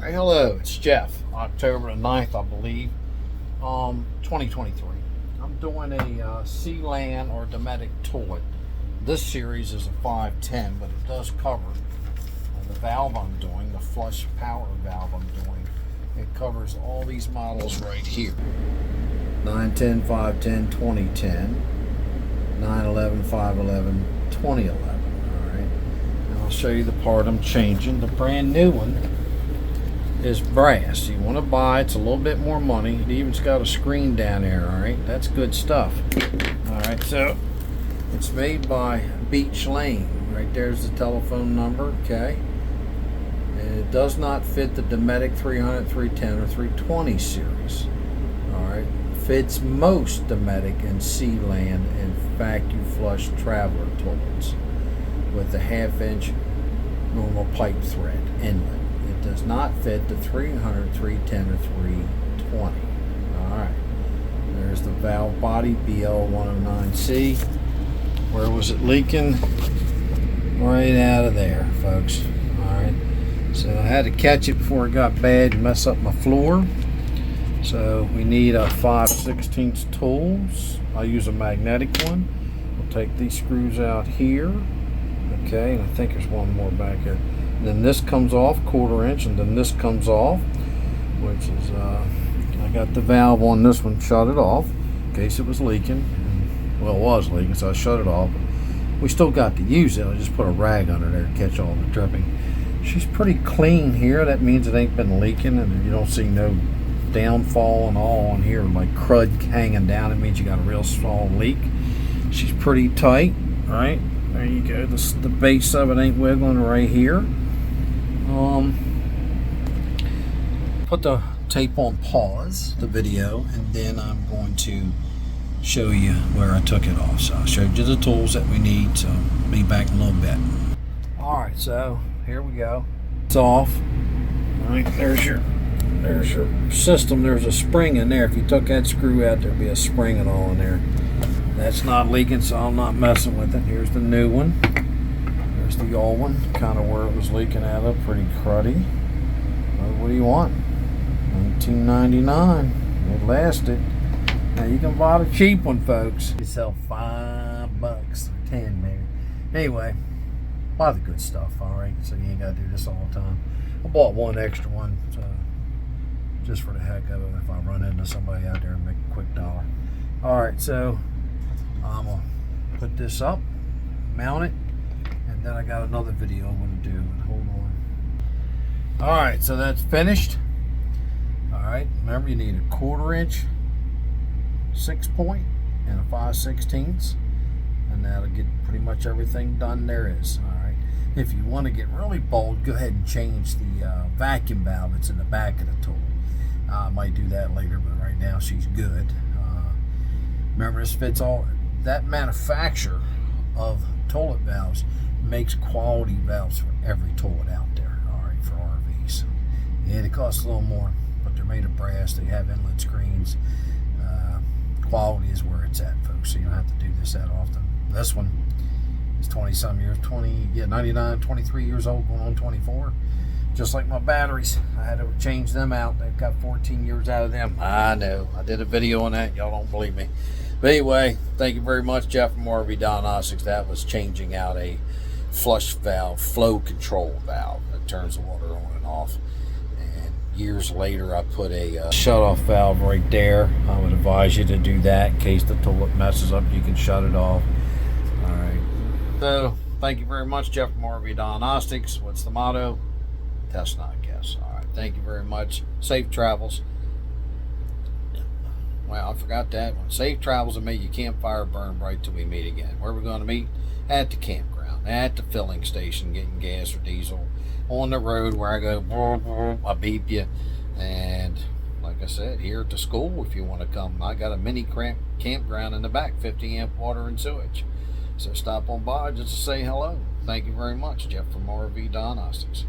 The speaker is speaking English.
Alright, hello, it's Jeff. October the 9th, I believe, 2023. I'm doing a Sealand or Dometic toilet. This series is a 510, but it does cover the valve I'm doing, the flush power valve I'm doing. It covers all these models right here. 910, 510, 2010, 911, 511, 2011. Alright, and I'll show you the part I'm changing. The brand new one is brass. You want to buy, it's a little bit more money. It even's got a screen down there. Alright, that's good stuff. Alright, so it's made by Beach Lane. Right there's the telephone number. Okay, and it does not fit the Dometic 300, 310, or 320 series. Alright, fits most Dometic and Sealand and vacuum flush traveler toilets with the 1/2 inch normal pipe thread inlet. It does not fit the 300, 310, or 320. Alright, there's the valve body, BL109C. Where was it leaking? Right out of there, folks. Alright, so I had to catch it before it got bad and mess up my floor. So we need a 5/16 tools. I use a magnetic one. We'll take these screws out here. Okay, and I think there's one more back here. And then this comes off, 1/4 inch, and then this comes off, which is I got the valve on this one, shut it off in case it was leaking. Well, it was leaking, so I shut it off. We still got to use it. I just put a rag under there to catch all the dripping. She's pretty clean here. That means it ain't been leaking, and you don't see no downfall and all on here like crud hanging down. It means you got a real small leak. She's pretty tight. Right there you go. The base of it ain't wiggling right here. Put the tape on pause, the video, and then I'm going to show you where I took it off. So I showed you the tools that we need, so I'll be back in a little bit. Alright, so here we go. It's off. Alright, there's your system. There's a spring in there. If you took that screw out, there'd be a spring and all in there. That's not leaking, so I'm not messing with it. Here's the new one. There's the old one, kind of where it was leaking out of, pretty cruddy. What do you want? $19.99. It lasted. Now you can buy the cheap one, folks. You sell $5 or $10 maybe. Anyway, buy the good stuff, alright? So you ain't gotta do this all the time. I bought one extra one, so just for the heck of it, if I run into somebody out there and make a quick dollar. Alright, so I'm gonna put this up, mount it, and then I got another video I'm gonna do. Hold on. Alright, so that's finished. Alright, remember you need a 1/4 inch 6-point and a 5/16, and that'll get pretty much everything done there is. Alright, if you want to get really bold, go ahead and change the vacuum valve that's in the back of the tool. I might do that later, but right now she's good. Remember, this fits all. That manufacturer of toilet valves makes quality valves for every toilet out there. Alright, for RVs. Yeah, they cost a little more, but they're made of brass. They have inlet screens. Quality is where it's at, folks, so you don't have to do this that often. This one is 20-some years, 99, 23 years old, going on 24. Just like my batteries, I had to change them out. They've got 14 years out of them. I know, I did a video on that. Y'all don't believe me. But anyway, thank you very much, Jeff from RV Diagnostics. That was changing out a flush valve, flow control valve that turns the water on and off. Years later, I put a shut-off valve right there. I would advise you to do that in case the toilet messes up. You can shut it off. All right. So, thank you very much, Jeff from RV Diagnostics. What's the motto? Test not guess. All right. Thank you very much. Safe travels. Well, I forgot that one. Safe travels, and may your campfire burn bright till we meet again. Where are we going to meet? At the campground, at the filling station, getting gas or diesel. On the road where I go, I beep you. And like I said, here at the school, if you want to come, I got a mini campground in the back, 50 amp water and sewage. So stop on by just to say hello. Thank you very much, Jeff from RV Diagnostics.